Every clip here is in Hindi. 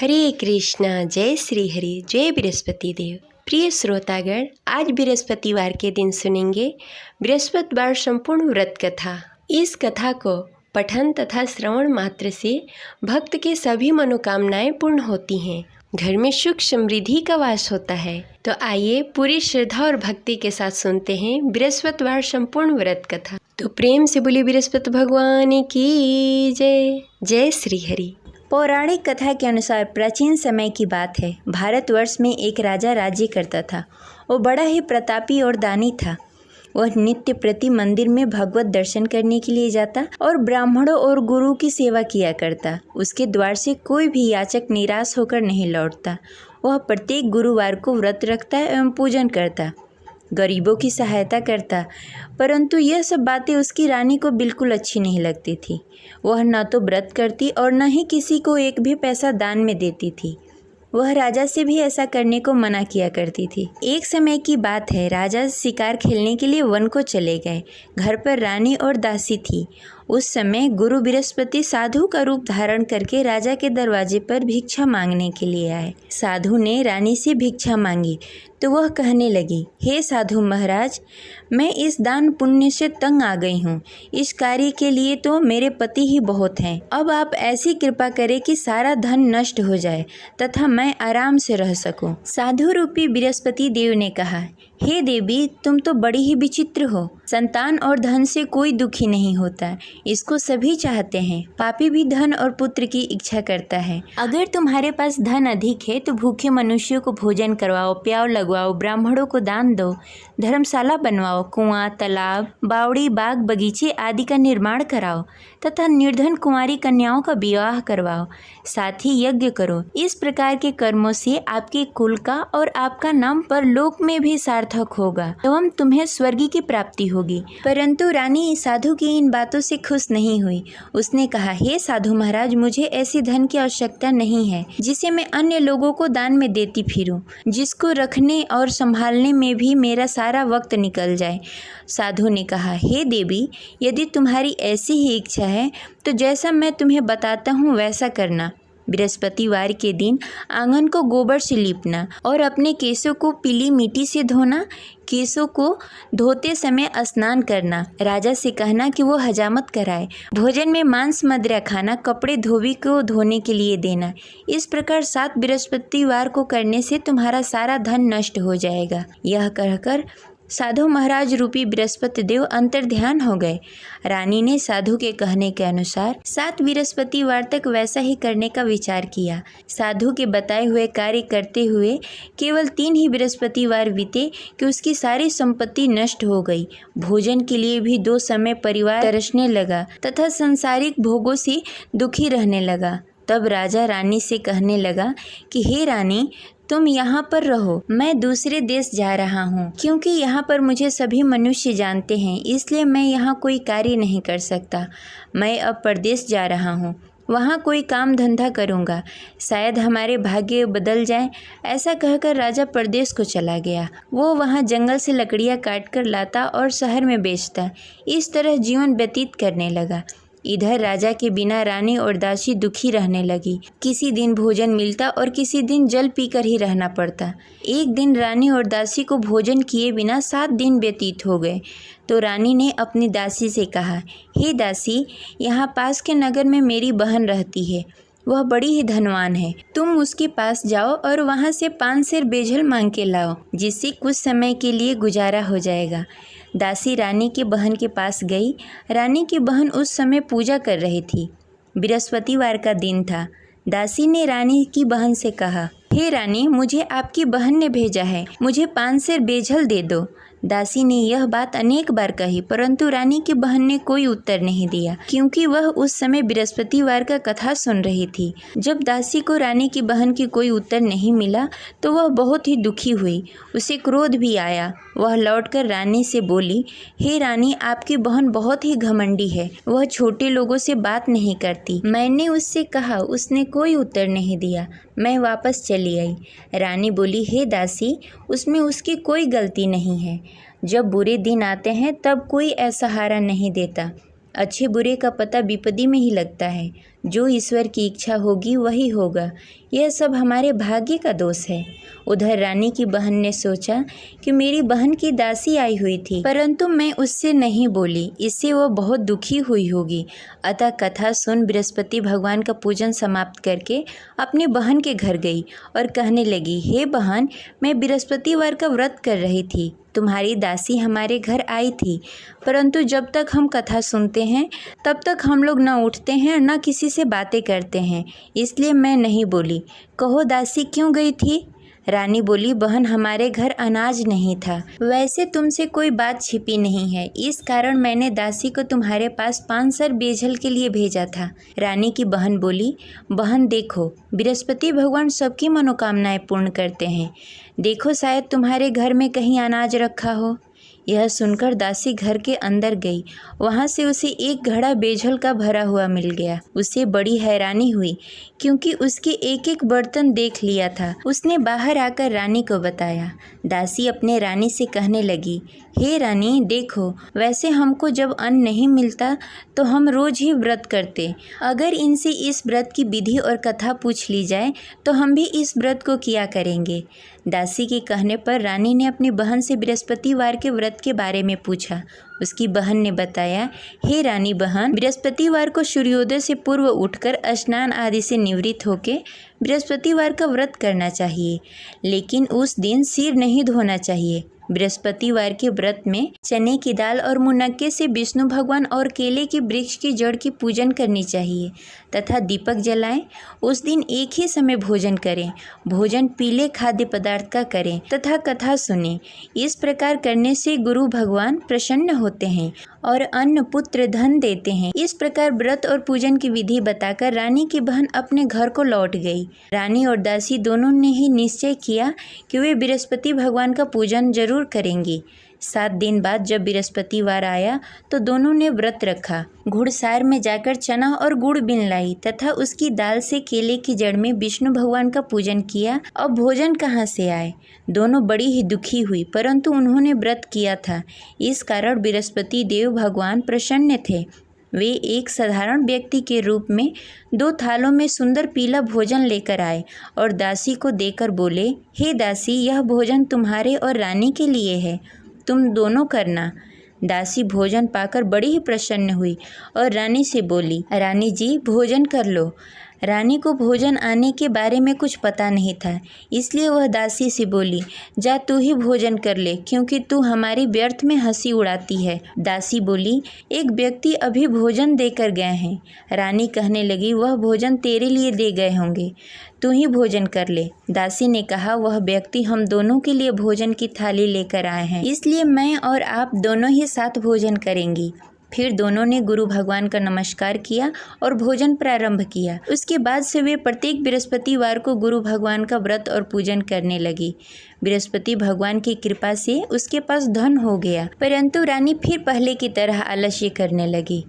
हरे कृष्णा, जय श्री हरि, जय बृहस्पति देव। प्रिय श्रोतागण, आज बृहस्पतिवार के दिन सुनेंगे बृहस्पतिवार संपूर्ण व्रत कथा। इस कथा को पठन तथा श्रवण मात्र से भक्त के सभी मनोकामनाएं पूर्ण होती हैं, घर में सुख समृद्धि का वास होता है। तो आइए पूरी श्रद्धा और भक्ति के साथ सुनते हैं बृहस्पतिवार संपूर्ण व्रत कथा। तो प्रेम से बोलिए बृहस्पति भगवान की जय। जय श्री हरि। पौराणिक कथा के अनुसार प्राचीन समय की बात है। भारतवर्ष में एक राजा राज्य करता था। वो बड़ा ही प्रतापी और दानी था। वह नित्य प्रति मंदिर में भगवत दर्शन करने के लिए जाता और ब्राह्मणों और गुरु की सेवा किया करता। उसके द्वार से कोई भी याचक निराश होकर नहीं लौटता। वह प्रत्येक गुरुवार को व्रत रखता एवं पूजन करता, गरीबों की सहायता करता। परंतु यह सब बातें उसकी रानी को बिल्कुल अच्छी नहीं लगती थी। वह न तो व्रत करती और न ही किसी को एक भी पैसा दान में देती थी। वह राजा से भी ऐसा करने को मना किया करती थी। एक समय की बात है, राजा शिकार खेलने के लिए वन को चले गए। घर पर रानी और दासी थी। उस समय गुरु बृहस्पति साधु का रूप धारण करके राजा के दरवाजे पर भिक्षा मांगने के लिए आए। साधु ने रानी से भिक्षा मांगी तो वह कहने लगी, हे साधु महाराज, मैं इस दान पुण्य से तंग आ गई हूँ। इस कार्य के लिए तो मेरे पति ही बहुत हैं। अब आप ऐसी कृपा करें कि सारा धन नष्ट हो जाए तथा मैं आराम से रह सकूं। साधु रूपी बृहस्पति देव ने कहा, हे देवी, तुम तो बड़ी ही विचित्र हो। संतान और धन से कोई दुखी नहीं होता, इसको सभी चाहते हैं। पापी भी धन और पुत्र की इच्छा करता है। अगर तुम्हारे पास धन अधिक है तो भूखे मनुष्यों को भोजन करवाओ, प्याव लगवाओ, ब्राह्मणों को दान दो, धर्मशाला बनवाओ, कुआं, तालाब, बावड़ी, बाग, बगीचे आदि का निर्माण कराओ तथा निर्धन कुंवारी कन्याओं का विवाह करवाओ। साथ ही यज्ञ करो। इस प्रकार के कर्मों से आपके कुल का और आपका नाम परलोक में भी सार्थक होगा एवं तुम्हें स्वर्ग की प्राप्ति होगी। परंतु रानी साधु की इन बातों से खुश नहीं हुई। उसने कहा, हे साधु महाराज, मुझे ऐसी धन की आवश्यकता नहीं है जिसे मैं अन्य लोगों को दान में देती फिरूं, जिसको रखने और संभालने में भी मेरा सारा वक्त निकल जाए। साधु ने कहा, हे देवी, यदि तुम्हारी ऐसी ही इच्छा है तो जैसा मैं तुम्हें बताता हूँ वैसा करना। बृहस्पतिवार के दिन आंगन को गोबर से लीपना और अपने केसों को पीली मिट्टी से धोना। केसों को धोते समय स्नान करना। राजा से कहना कि वो हजामत कराए। भोजन में मांस मदिरा खाना। कपड़े धोबी को धोने के लिए देना। इस प्रकार 7 बृहस्पतिवार को करने से तुम्हारा सारा धन नष्ट हो जाएगा। यह कहकर साधु महाराज रूपी बृहस्पति देव अंतर्ध्यान हो गए। रानी ने साधु के कहने के अनुसार 7 बृहस्पतिवार तक वैसा ही करने का विचार किया। साधु के बताए हुए कार्य करते हुए केवल 3 ही बृहस्पतिवार बीते कि उसकी सारी संपत्ति नष्ट हो गई। भोजन के लिए भी 2 समय परिवार तरसने लगा तथा सांसारिक भोगों से दुखी रहने लगा। तब राजा रानी से कहने लगा कि हे रानी, तुम यहाँ पर रहो, मैं दूसरे देश जा रहा हूँ। क्योंकि यहाँ पर मुझे सभी मनुष्य जानते हैं, इसलिए मैं यहाँ कोई कार्य नहीं कर सकता। मैं अब परदेश जा रहा हूँ, वहाँ कोई काम धंधा करूँगा, शायद हमारे भाग्य बदल जाए। ऐसा कहकर राजा परदेश को चला गया। वो वहाँ जंगल से लकड़ियाँ काट कर लाता और शहर में बेचता। इस तरह जीवन व्यतीत करने लगा। इधर राजा के बिना रानी और दासी दुखी रहने लगी। किसी दिन भोजन मिलता और किसी दिन जल पीकर ही रहना पड़ता। एक दिन रानी और दासी को भोजन किए बिना 7 दिन व्यतीत हो गए। तो रानी ने अपनी दासी से कहा, हे दासी, यहाँ पास के नगर में मेरी बहन रहती है। वह बड़ी ही धनवान है। तुम उसके पास जाओ और वहाँ से 5 सेर बेजल मांग के लाओ, जिससे कुछ समय के लिए गुजारा हो जाएगा। दासी रानी की बहन के पास गई। रानी की बहन उस समय पूजा कर रही थी। बृहस्पतिवार का दिन था। दासी ने रानी की बहन से कहा, हे रानी, मुझे आपकी बहन ने भेजा है, मुझे 5 सेर बेजल दे दो। दासी ने यह बात अनेक बार कही, परंतु रानी की बहन ने कोई उत्तर नहीं दिया, क्योंकि वह उस समय बृहस्पतिवार का कथा सुन रही थी। जब दासी को रानी की बहन की कोई उत्तर नहीं मिला तो वह बहुत ही दुखी हुई। उसे क्रोध भी आया। वह लौटकर रानी से बोली, हे रानी, आपकी बहन बहुत ही घमंडी है। वह छोटे लोगों से बात नहीं करती। मैंने उससे कहा, उसने कोई उत्तर नहीं दिया। मैं वापस चली आई। रानी बोली, हे दासी, उसमें उसकी कोई गलती नहीं है। जब बुरे दिन आते हैं तब कोई असहारा नहीं देता। अच्छे बुरे का पता विपत्ति में ही लगता है। जो ईश्वर की इच्छा होगी वही होगा, यह सब हमारे भाग्य का दोष है। उधर रानी की बहन ने सोचा कि मेरी बहन की दासी आई हुई थी, परंतु मैं उससे नहीं बोली, इससे वह बहुत दुखी हुई होगी। अतः कथा सुन बृहस्पति भगवान का पूजन समाप्त करके अपनी बहन के घर गई और कहने लगी, हे बहन, मैं बृहस्पतिवार का व्रत कर रही थी, तुम्हारी दासी हमारे घर आई थी, परंतु जब तक हम कथा सुनते हैं तब तक हम लोग न उठते हैं न किसी से बातें करते हैं, इसलिए मैं नहीं बोली। कहो दासी क्यों गई थी? रानी बोली, बहन, हमारे घर अनाज नहीं था। वैसे तुमसे कोई बात छिपी नहीं है, इस कारण मैंने दासी को तुम्हारे पास 5 सर बेजल के लिए भेजा था। रानी की बहन बोली, बहन देखो, बृहस्पति भगवान सबकी मनोकामनाएं पूर्ण करते हैं, देखो शायद तुम्हारे घर में कहीं अनाज रखा हो। यह सुनकर दासी घर के अंदर गई, वहाँ से उसे एक घड़ा बेजल का भरा हुआ मिल गया। उसे बड़ी हैरानी हुई क्योंकि उसके एक एक बर्तन देख लिया था। उसने बाहर आकर रानी को बताया। दासी अपने रानी से कहने लगी, हे रानी देखो, वैसे हमको जब अन्न नहीं मिलता तो हम रोज ही व्रत करते, अगर इनसे इस व्रत की विधि और कथा पूछ ली जाए तो हम भी इस व्रत को किया करेंगे। दासी के कहने पर रानी ने अपनी बहन से बृहस्पतिवार के व्रत के बारे में पूछा। उसकी बहन ने बताया, हे रानी बहन, बृहस्पतिवार को सूर्योदय से पूर्व उठकर स्नान आदि से निवृत्त होकर बृहस्पतिवार का व्रत करना चाहिए, लेकिन उस दिन सिर नहीं धोना चाहिए। बृहस्पतिवार के व्रत में चने की दाल और मुनक्के से विष्णु भगवान और केले के वृक्ष की जड़ की पूजन करनी चाहिए तथा दीपक जलाएं। उस दिन एक ही समय भोजन करें, भोजन पीले खाद्य पदार्थ का करें तथा कथा सुनें। इस प्रकार करने से गुरु भगवान प्रसन्न होते हैं और अन्न पुत्र धन देते हैं। इस प्रकार व्रत और पूजन की विधि बताकर रानी की बहन अपने घर को लौट गई। रानी और दासी दोनों ने ही निश्चय किया कि वे बृहस्पति भगवान का पूजन जरूर करेंगी। 7 दिन बाद जब बृहस्पतिवार आया तो दोनों ने व्रत रखा। घुड़सार में जाकर चना और गुड़ बीन लाई तथा उसकी दाल से केले की जड़ में विष्णु भगवान का पूजन किया। अब भोजन कहाँ से आए? दोनों बड़ी ही दुखी हुई, परंतु उन्होंने व्रत किया था, इस कारण बृहस्पति देव भगवान प्रसन्न थे। वे एक साधारण व्यक्ति के रूप में 2 थालों में सुंदर पीला भोजन लेकर आए और दासी को देकर बोले, हे दासी, यह भोजन तुम्हारे और रानी के लिए है, तुम दोनों करना। दासी भोजन पाकर बड़ी ही प्रसन्न हुई और रानी से बोली, रानी जी भोजन कर लो। रानी को भोजन आने के बारे में कुछ पता नहीं था, इसलिए वह दासी से बोली, जा तू ही भोजन कर ले, क्योंकि तू हमारी व्यर्थ में हंसी उड़ाती है। दासी बोली, एक व्यक्ति अभी भोजन देकर गए हैं। रानी कहने लगी, वह भोजन तेरे लिए दे गए होंगे, तू ही भोजन कर ले। दासी ने कहा, वह व्यक्ति हम दोनों के लिए भोजन की थाली लेकर आए हैं, इसलिए मैं और आप दोनों ही साथ भोजन करेंगी। फिर दोनों ने गुरु भगवान का नमस्कार किया और भोजन प्रारंभ किया। उसके बाद से वे प्रत्येक बृहस्पतिवार को गुरु भगवान का व्रत और पूजन करने लगी। बृहस्पति भगवान की कृपा से उसके पास धन हो गया, परंतु रानी फिर पहले की तरह आलस्य करने लगी।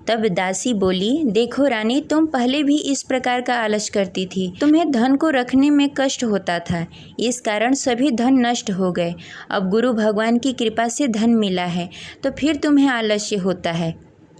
तब दासी बोली, देखो रानी, तुम पहले भी इस प्रकार का आलस करती थी, तुम्हें धन को रखने में कष्ट होता था, इस कारण सभी धन नष्ट हो गए। अब गुरु भगवान की कृपा से धन मिला है तो फिर तुम्हें आलस्य होता है।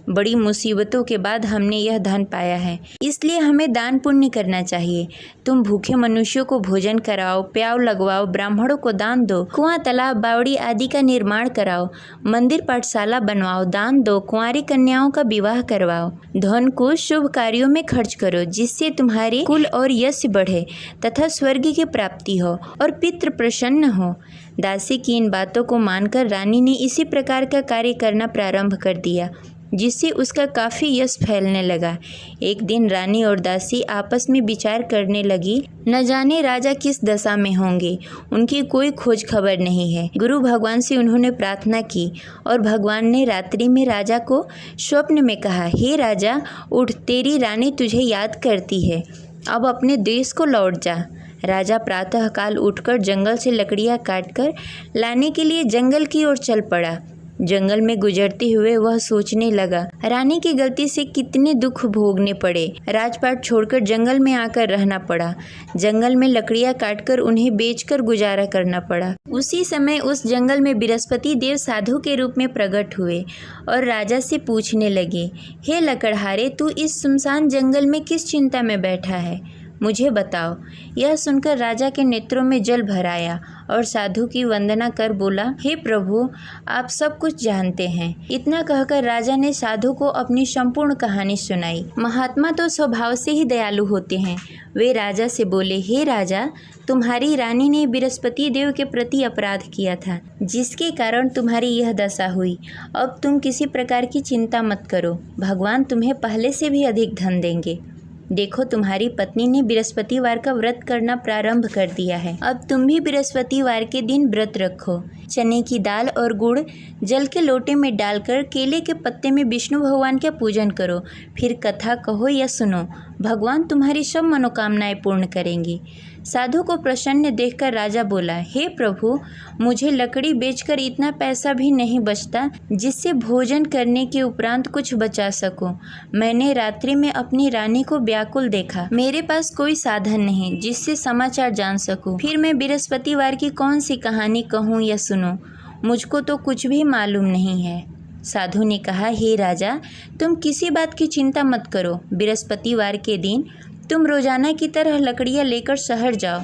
बड़ी मुसीबतों के बाद हमने यह धन पाया है, इसलिए हमें दान पुण्य करना चाहिए। तुम भूखे मनुष्यों को भोजन कराओ, प्याव लगवाओ, ब्राह्मणों को दान दो, कुआं, तालाब, बावड़ी आदि का निर्माण कराओ, मंदिर पाठशाला बनवाओ, दान दो, कुंवारी कन्याओं का विवाह करवाओ। धन को शुभ कार्यों में खर्च करो, जिससे तुम्हारे कुल और यश बढ़े तथा स्वर्ग की प्राप्ति हो और पितृ प्रसन्न हो। दासी की इन बातों को मानकर रानी ने इसी प्रकार का कार्य करना प्रारंभ कर दिया, जिससे उसका काफ़ी यश फैलने लगा। एक दिन रानी और दासी आपस में विचार करने लगी, न जाने राजा किस दशा में होंगे, उनकी कोई खोज खबर नहीं है। गुरु भगवान से उन्होंने प्रार्थना की और भगवान ने रात्रि में राजा को स्वप्न में कहा, हे राजा उठ, तेरी रानी तुझे याद करती है, अब अपने देश को लौट जा। राजा प्रातःकाल उठकर जंगल से लकड़ियाँ काटकर लाने के लिए जंगल की ओर चल पड़ा। जंगल में गुजरते हुए वह सोचने लगा, रानी की गलती से कितने दुख भोगने पड़े। राजपाट छोड़कर जंगल में आकर रहना पड़ा। जंगल में लकड़ियां काटकर उन्हें बेचकर गुजारा करना पड़ा। उसी समय उस जंगल में बृहस्पति देव साधु के रूप में प्रकट हुए और राजा से पूछने लगे, हे लकड़हारे, तू इस सुनसान जंगल में किस चिंता में बैठा है, मुझे बताओ। यह सुनकर राजा के नेत्रों में जल भर आया और साधु की वंदना कर बोला, हे प्रभु, आप सब कुछ जानते हैं। इतना कहकर राजा ने साधु को अपनी संपूर्ण कहानी सुनाई। महात्मा तो स्वभाव से ही दयालु होते हैं। वे राजा से बोले, हे राजा, तुम्हारी रानी ने बृहस्पति देव के प्रति अपराध किया था, जिसके कारण तुम्हारी यह दशा हुई। अब तुम किसी प्रकार की चिंता मत करो, भगवान तुम्हें पहले से भी अधिक धन देंगे। देखो, तुम्हारी पत्नी ने बृहस्पतिवार का व्रत करना प्रारंभ कर दिया है। अब तुम भी बृहस्पतिवार के दिन व्रत रखो। चने की दाल और गुड़ जल के लोटे में डालकर केले के पत्ते में विष्णु भगवान का पूजन करो। फिर कथा कहो या सुनो, भगवान तुम्हारी सब मनोकामनाएं पूर्ण करेंगे। साधु को प्रसन्न देखकर राजा बोला, हे प्रभु, मुझे लकड़ी बेचकर इतना पैसा भी नहीं बचता जिससे भोजन करने के उपरांत कुछ बचा सकूं। मैंने रात्रि में अपनी रानी को व्याकुल देखा। मेरे पास कोई साधन नहीं जिससे समाचार जान सकूं। फिर मैं बृहस्पतिवार की कौन सी कहानी कहूँ या सुनूं, मुझको तो कुछ भी मालूम नहीं है। साधु ने कहा, हे राजा, तुम किसी बात की चिंता मत करो। बृहस्पतिवार के दिन तुम रोजाना की तरह लकड़ियाँ लेकर शहर जाओ।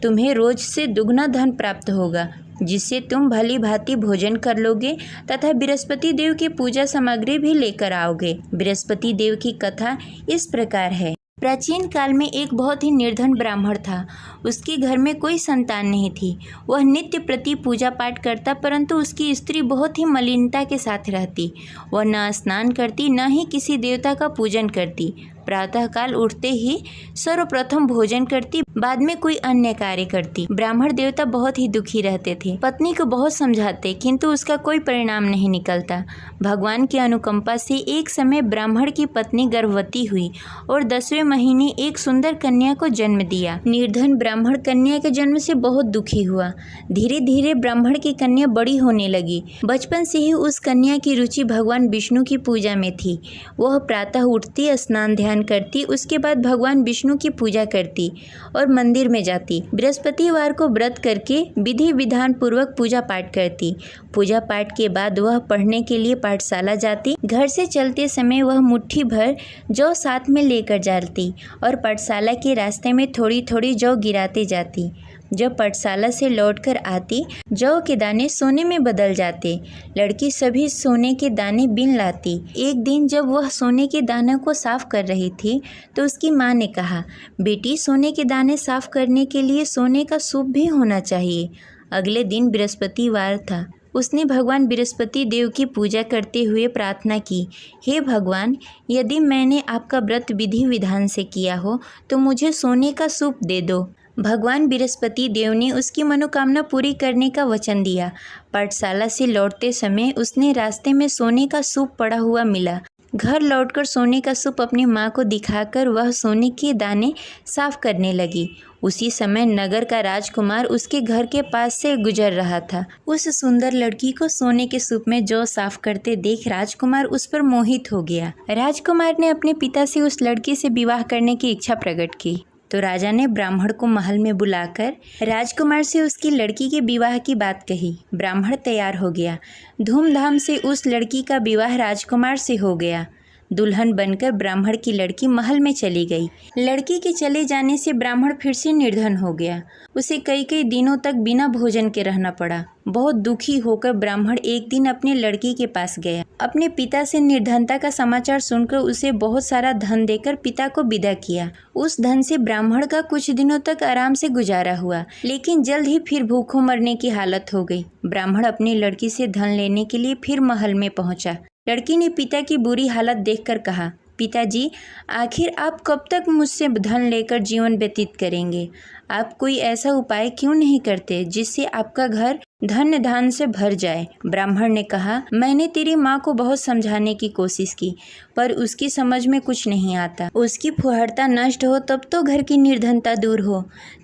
तुम्हें रोज से दुगना धन प्राप्त होगा, जिससे तुम भली भांति भोजन कर लोगे तथा बृहस्पति देव की पूजा सामग्री भी लेकर आओगे। बृहस्पति देव की कथा इस प्रकार है। प्राचीन काल में एक बहुत ही निर्धन ब्राह्मण था। उसके घर में कोई संतान नहीं थी। वह नित्य प्रति पूजा पाठ करता, परंतु उसकी स्त्री बहुत ही मलिनता के साथ रहती। वह न स्नान करती, न ही किसी देवता का पूजन करती। प्रातःकाल उठते ही सर्वप्रथम भोजन करती, बाद में कोई अन्य कार्य करती। ब्राह्मण देवता बहुत ही दुखी रहते थे। पत्नी को बहुत समझाते, किंतु उसका कोई परिणाम नहीं निकलता। भगवान की अनुकंपा से एक समय ब्राह्मण की पत्नी गर्भवती हुई और 10वें महीने एक सुंदर कन्या को जन्म दिया। निर्धन ब्राह्मण कन्या के जन्म से बहुत दुखी हुआ। धीरे धीरे ब्राह्मण की कन्या बड़ी होने लगी। बचपन से ही उस कन्या की रुचि भगवान विष्णु की पूजा में थी। वह प्रातः उठती, स्नान ध्यान करती, उसके बाद भगवान विष्णु की पूजा करती और मंदिर में जाती। बृहस्पतिवार को व्रत करके विधि विधान पूर्वक पूजा पाठ करती। पूजा पाठ के बाद वह पढ़ने के लिए पाठशाला जाती। घर से चलते समय वह मुट्ठी भर जौ साथ में लेकर जाती और पाठशाला के रास्ते में थोड़ी थोड़ी जौ गिराते जाती। जब पाठशाला से लौटकर आती, जौ के दाने सोने में बदल जाते। लड़की सभी सोने के दाने बीन लाती। एक दिन जब वह सोने के दानों को साफ कर रही थी, तो उसकी माँ ने कहा, बेटी, सोने के दाने साफ करने के लिए सोने का सूप भी होना चाहिए। अगले दिन बृहस्पतिवार था। उसने भगवान बृहस्पति देव की पूजा करते हुए प्रार्थना की, हे भगवान, यदि मैंने आपका व्रत विधि विधान से किया हो तो मुझे सोने का सूप दे दो। भगवान बृहस्पति देव ने उसकी मनोकामना पूरी करने का वचन दिया। पाठशाला से लौटते समय उसने रास्ते में सोने का सूप पड़ा हुआ मिला। घर लौटकर सोने का सूप अपनी माँ को दिखाकर वह सोने के दाने साफ करने लगी। उसी समय नगर का राजकुमार उसके घर के पास से गुजर रहा था। उस सुंदर लड़की को सोने के सूप में जौ साफ करते देख राजकुमार उस पर मोहित हो गया। राजकुमार ने अपने पिता से उस लड़की से विवाह करने की इच्छा प्रकट की। तो राजा ने ब्राह्मण को महल में बुलाकर राजकुमार से उसकी लड़की के विवाह की बात कही। ब्राह्मण तैयार हो गया। धूमधाम से उस लड़की का विवाह राजकुमार से हो गया। दुल्हन बनकर ब्राह्मण की लड़की महल में चली गई। लड़की के चले जाने से ब्राह्मण फिर से निर्धन हो गया। उसे कई कई दिनों तक बिना भोजन के रहना पड़ा। बहुत दुखी होकर ब्राह्मण एक दिन अपने लड़की के पास गया। अपने पिता से निर्धनता का समाचार सुनकर उसे बहुत सारा धन देकर पिता को विदा किया। उस धन से ब्राह्मण का कुछ दिनों तक आराम से गुजारा हुआ, लेकिन जल्द ही फिर भूखों मरने की हालत हो गई। ब्राह्मण अपनी लड़की से धन लेने के लिए फिर महल में पहुंचा। लड़की ने पिता की बुरी हालत देखकर कहा, पिताजी, आखिर आप कब तक मुझसे धन लेकर जीवन व्यतीत करेंगे? आप कोई ऐसा उपाय क्यों नहीं करते जिससे आपका घर धन धान से भर जाए? ब्राह्मण ने कहा, मैंने तेरी माँ को बहुत समझाने की कोशिश की, पर उसकी समझ में कुछ नहीं आता। उसकी फुहरता नष्ट हो तब तो घर की निर्धनता दूर हो।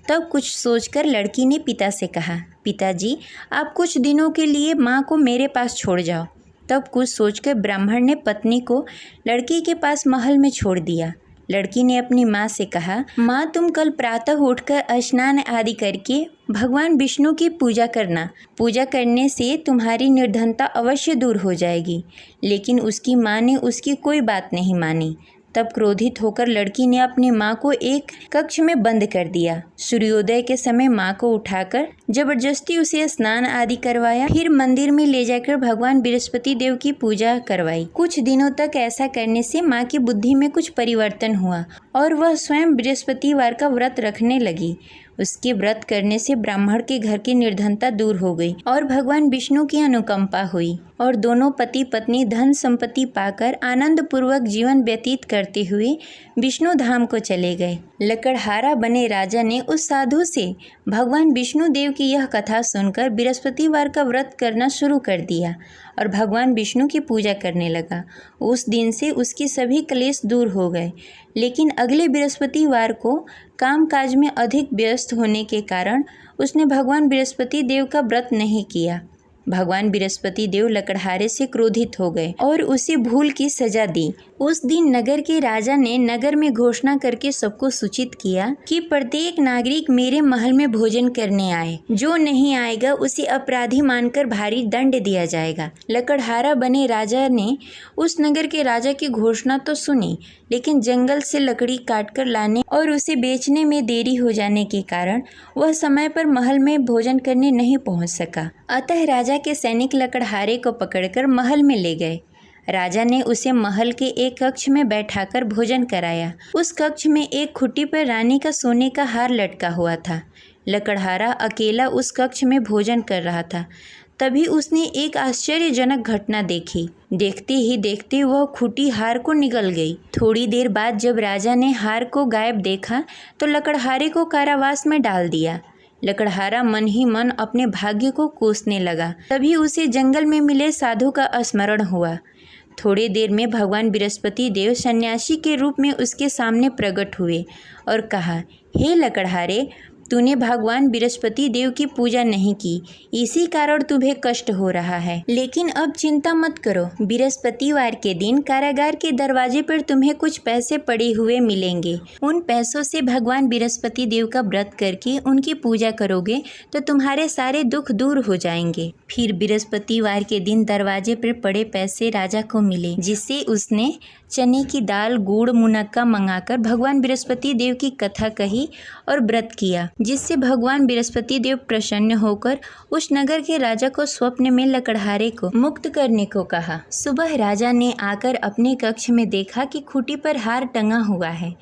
तब कुछ सोचकर लड़की ने पिता से कहा, पिताजी, आप कुछ दिनों के लिए माँ को मेरे पास छोड़ जाओ। तब कुछ सोचकर ब्राह्मण ने पत्नी को लड़की के पास महल में छोड़ दिया। लड़की ने अपनी माँ से कहा, माँ, तुम कल प्रातः उठकर स्नान आदि करके भगवान विष्णु की पूजा करना। पूजा करने से तुम्हारी निर्धनता अवश्य दूर हो जाएगी। लेकिन उसकी माँ ने उसकी कोई बात नहीं मानी। तब क्रोधित होकर लड़की ने अपनी माँ को एक कक्ष में बंद कर दिया। सूर्योदय के समय माँ को उठाकर जबरदस्ती उसे स्नान आदि करवाया। फिर मंदिर में ले जाकर भगवान बृहस्पति देव की पूजा करवाई। कुछ दिनों तक ऐसा करने से माँ की बुद्धि में कुछ परिवर्तन हुआ और वह स्वयं बृहस्पतिवार का व्रत रखने लगी। उसके व्रत करने से ब्राह्मण के घर की निर्धनता दूर हो गई और भगवान विष्णु की अनुकंपा हुई और दोनों पति पत्नी धन संपत्ति पाकर आनंद पूर्वक जीवन व्यतीत करते हुए विष्णु धाम को चले गए। लकड़हारा बने राजा ने उस साधु से भगवान विष्णु देव की यह कथा सुनकर बृहस्पतिवार का व्रत करना शुरू कर दिया और भगवान विष्णु की पूजा करने लगा। उस दिन से उसकी सभी क्लेश दूर हो गए। लेकिन अगले बृहस्पतिवार को कामकाज में अधिक व्यस्त होने के कारण उसने भगवान बृहस्पति देव का व्रत नहीं किया। भगवान बृहस्पति देव लकड़हारे से क्रोधित हो गए और उसे भूल की सजा दी। उस दिन नगर के राजा ने नगर में घोषणा करके सबको सूचित किया कि प्रत्येक नागरिक मेरे महल में भोजन करने आए। जो नहीं आएगा उसे अपराधी मानकर भारी दंड दिया जाएगा। लकड़हारा बने राजा ने उस नगर के राजा की घोषणा तो सुनी, लेकिन जंगल से लकड़ी काटकर लाने और उसे बेचने में देरी हो जाने के कारण वह समय पर महल में भोजन करने नहीं पहुंच सका। अतः राजा के सैनिक लकड़हारे को पकड़कर महल में ले गए। राजा ने उसे महल के एक कक्ष में बैठाकर भोजन कराया। उस कक्ष में एक खुट्टी पर रानी का सोने का हार लटका हुआ था। लकड़हारा अकेला उस कक्ष में भोजन कर रहा था। तभी उसने एक आश्चर्यजनक घटना देखी। देखते ही देखते वह खुट्टी हार को निगल गई। थोड़ी देर बाद जब राजा ने हार को गायब देखा तो लकड़हारे को कारावास में डाल दिया। लकड़हारा मन ही मन अपने भाग्य को कोसने लगा। तभी उसे जंगल में मिले साधु का स्मरण हुआ। थोड़ी देर में भगवान बृहस्पति देव सन्यासी के रूप में उसके सामने प्रकट हुए और कहा, हे लकड़हारे, तूने भगवान बृहस्पति देव की पूजा नहीं की, इसी कारण तुम्हें कष्ट हो रहा है। लेकिन अब चिंता मत करो, बृहस्पतिवार के दिन कारागार के दरवाजे पर तुम्हें कुछ पैसे पड़े हुए मिलेंगे। उन पैसों से भगवान बृहस्पति देव का व्रत करके उनकी पूजा करोगे तो तुम्हारे सारे दुख दूर हो जाएंगे। फिर बृहस्पतिवार के दिन दरवाजे पर पड़े पैसे राजा को मिले, जिससे उसने चने की दाल, गुड़, मुनक्का मंगाकर भगवान बृहस्पति देव की कथा कही और व्रत किया, जिससे भगवान बृहस्पति देव प्रसन्न होकर उस नगर के राजा को स्वप्न में लकड़हारे को मुक्त करने को कहा। सुबह राजा ने आकर अपने कक्ष में देखा कि खूंटी पर हार टंगा हुआ है।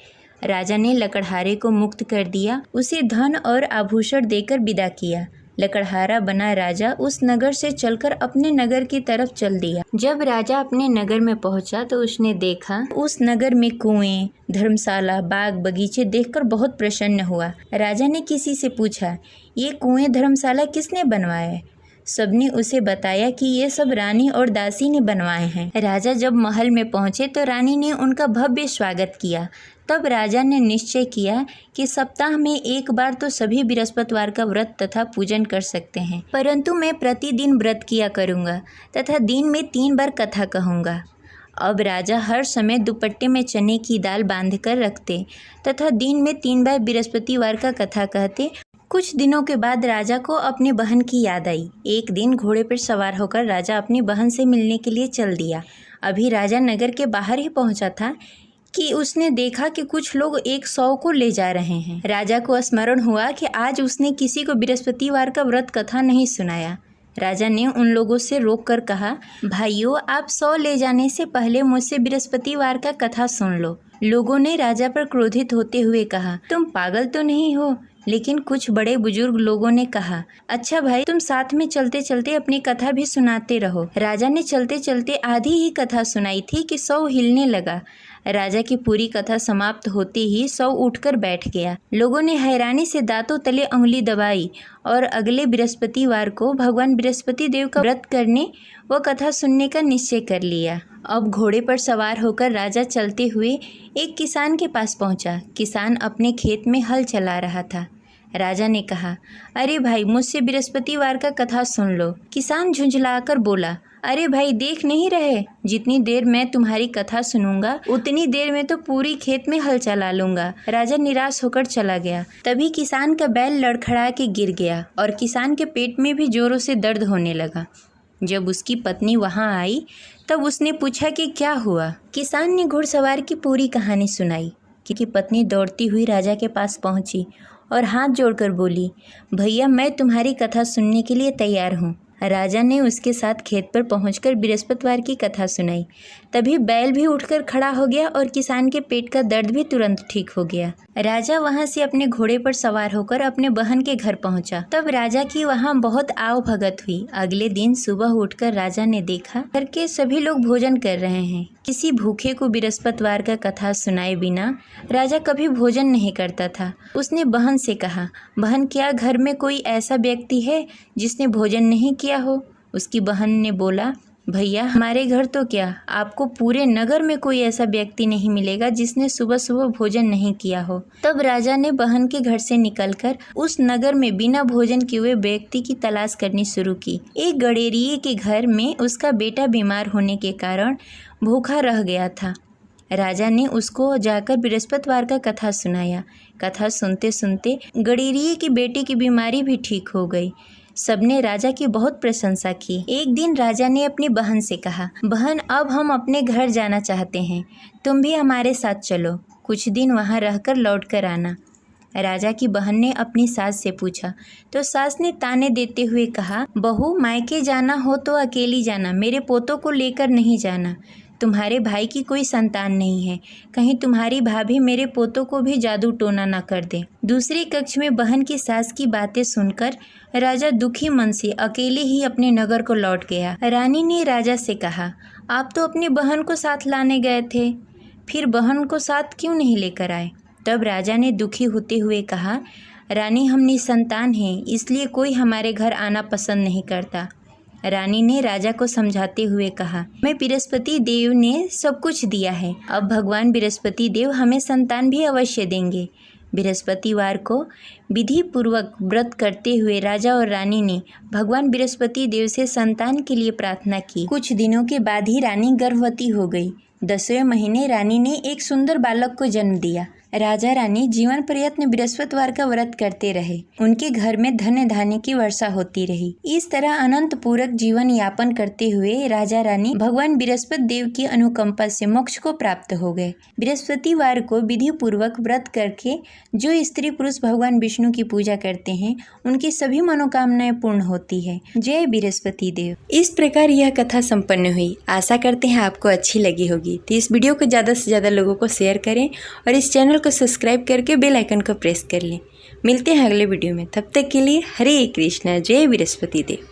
राजा ने लकड़हारे को मुक्त कर दिया, उसे धन और आभूषण देकर विदा किया। लकड़हारा बना राजा उस नगर से चलकर अपने नगर की तरफ चल दिया। जब राजा अपने नगर में पहुंचा तो उसने देखा उस नगर में कुएं, धर्मशाला, बाग बगीचे देखकर बहुत प्रसन्न हुआ। राजा ने किसी से पूछा, ये कुएं धर्मशाला किसने बनवाए? सबने उसे बताया कि ये सब रानी और दासी ने बनवाए हैं। राजा जब महल में पहुंचे तो रानी ने उनका भव्य स्वागत किया। तब राजा ने निश्चय किया कि सप्ताह में एक बार तो सभी बृहस्पतिवार का व्रत तथा पूजन कर सकते हैं, परंतु मैं प्रतिदिन व्रत किया करूँगा तथा दिन में 3 बार कथा कहूँगा। अब राजा हर समय दुपट्टे में चने की दाल बांधकर रखते तथा दिन में 3 बार बृहस्पतिवार का कथा कहते। कुछ दिनों के बाद राजा को अपनी बहन की याद आई। एक दिन घोड़े पर सवार होकर राजा अपनी बहन से मिलने के लिए चल दिया। अभी राजा नगर के बाहर ही पहुंचा था कि उसने देखा कि कुछ लोग एक 100 को ले जा रहे हैं। राजा को स्मरण हुआ कि आज उसने किसी को बृहस्पतिवार का व्रत कथा नहीं सुनाया। राजा ने उन लोगों से रोककर कहा, भाइयों, आप 100 ले जाने से पहले मुझसे बृहस्पतिवार का कथा सुन लो। लोगों ने राजा पर क्रोधित होते हुए कहा, तुम पागल तो नहीं हो? लेकिन कुछ बड़े बुजुर्ग लोगों ने कहा, अच्छा भाई, तुम साथ में चलते चलते अपनी कथा भी सुनाते रहो। राजा ने चलते चलते आधी ही कथा सुनाई थी कि 100 हिलने लगा। राजा की पूरी कथा समाप्त होते ही सब उठकर बैठ गया। लोगों ने हैरानी से दांतों तले उंगली दबाई और अगले बृहस्पतिवार को भगवान बृहस्पति देव का व्रत करने व कथा सुनने का निश्चय कर लिया। अब घोड़े पर सवार होकर राजा चलते हुए एक किसान के पास पहुंचा। किसान अपने खेत में हल चला रहा था। राजा ने कहा, अरे भाई, मुझसे बृहस्पतिवार का कथा सुन लो। किसान झुंझलाकर बोला, अरे भाई, देख नहीं रहे, जितनी देर मैं तुम्हारी कथा सुनूंगा उतनी देर में तो पूरी खेत में हल चला लूंगा। राजा निराश होकर चला गया। तभी किसान का बैल लड़खड़ा के गिर गया और किसान के पेट में भी जोरों से दर्द होने लगा। जब उसकी पत्नी वहां आई तब उसने पूछा कि क्या हुआ। किसान ने घुड़सवार की पूरी कहानी सुनाई कि पत्नी दौड़ती हुई राजा के पास पहुंची और हाथ जोड़कर बोली, भैया, मैं तुम्हारी कथा सुनने के लिए तैयार हूँ। राजा ने उसके साथ खेत पर पहुंचकर बृहस्पतिवार की कथा सुनाई। तभी बैल भी उठकर खड़ा हो गया और किसान के पेट का दर्द भी तुरंत ठीक हो गया। राजा वहां से अपने घोड़े पर सवार होकर अपने बहन के घर पहुंचा। तब राजा की वहां बहुत आव भगत हुई। अगले दिन सुबह उठकर राजा ने देखा घर के सभी लोग भोजन कर रहे हैं। किसी भूखे को बृहस्पतिवार का कथा सुनाए बिना राजा कभी भोजन नहीं करता था। उसने बहन से कहा, बहन, क्या घर में कोई ऐसा व्यक्ति है जिसने भोजन नहीं किया हो? उसकी बहन ने बोला, भैया, हमारे घर तो क्या, आपको पूरे नगर में कोई ऐसा व्यक्ति नहीं मिलेगा जिसने सुबह सुबह भोजन नहीं किया हो। तब राजा ने बहन के घर से निकलकर उस नगर में बिना भोजन किए हुए व्यक्ति की तलाश करनी शुरू की। एक गडेरिये के घर में उसका बेटा बीमार होने के कारण भूखा रह गया था। राजा ने उसको जाकर बृहस्पतिवार का कथा सुनाया। कथा सुनते सुनते गडेरिये की बेटी की बीमारी भी ठीक हो गई। सबने राजा की बहुत प्रशंसा की। एक दिन राजा ने अपनी बहन से कहा, बहन, अब हम अपने घर जाना चाहते हैं, तुम भी हमारे साथ चलो, कुछ दिन वहाँ रहकर लौट कर आना। राजा की बहन ने अपनी सास से पूछा तो सास ने ताने देते हुए कहा, बहू, मायके जाना हो तो अकेली जाना, मेरे पोतों को लेकर नहीं जाना। तुम्हारे भाई की कोई संतान नहीं है, कहीं तुम्हारी भाभी मेरे पोतों को भी जादू टोना न कर दे। दूसरे कक्ष में बहन की सास की बातें सुनकर राजा दुखी मन से अकेले ही अपने नगर को लौट गया। रानी ने राजा से कहा, आप तो अपनी बहन को साथ लाने गए थे, फिर बहन को साथ क्यों नहीं लेकर आए? तब राजा ने दुखी होते हुए कहा, रानी, हम निसंतान हैं, इसलिए कोई हमारे घर आना पसंद नहीं करता। रानी ने राजा को समझाते हुए कहा, मैं बृहस्पति देव ने सब कुछ दिया है, अब भगवान बृहस्पति देव हमें संतान भी अवश्य देंगे। बृहस्पतिवार को विधि पूर्वक व्रत करते हुए राजा और रानी ने भगवान बृहस्पति देव से संतान के लिए प्रार्थना की। कुछ दिनों के बाद ही रानी गर्भवती हो गई। 10वें महीने रानी ने एक सुंदर बालक को जन्म दिया। राजा रानी जीवन पर्यंत बृहस्पतिवार का व्रत करते रहे। उनके घर में धन धान्य की वर्षा होती रही। इस तरह अनंत पूरक जीवन यापन करते हुए राजा रानी भगवान बृहस्पति देव की अनुकंपा से मोक्ष को प्राप्त हो गए। बृहस्पतिवार को विधि पूर्वक व्रत करके जो स्त्री पुरुष भगवान विष्णु की पूजा करते हैं उनकी सभी मनोकामनाएं पूर्ण होती है। जय बृहस्पति देव। इस प्रकार यह कथा संपन्न हुई। आशा करते हैं आपको अच्छी लगी होगी। तो इस वीडियो को ज़्यादा से ज़्यादा लोगों को शेयर करें और इस चैनल को सब्सक्राइब करके बेल आइकन को प्रेस कर लें। मिलते हैं अगले वीडियो में, तब तक के लिए हरे कृष्णा, जय बृहस्पति देव।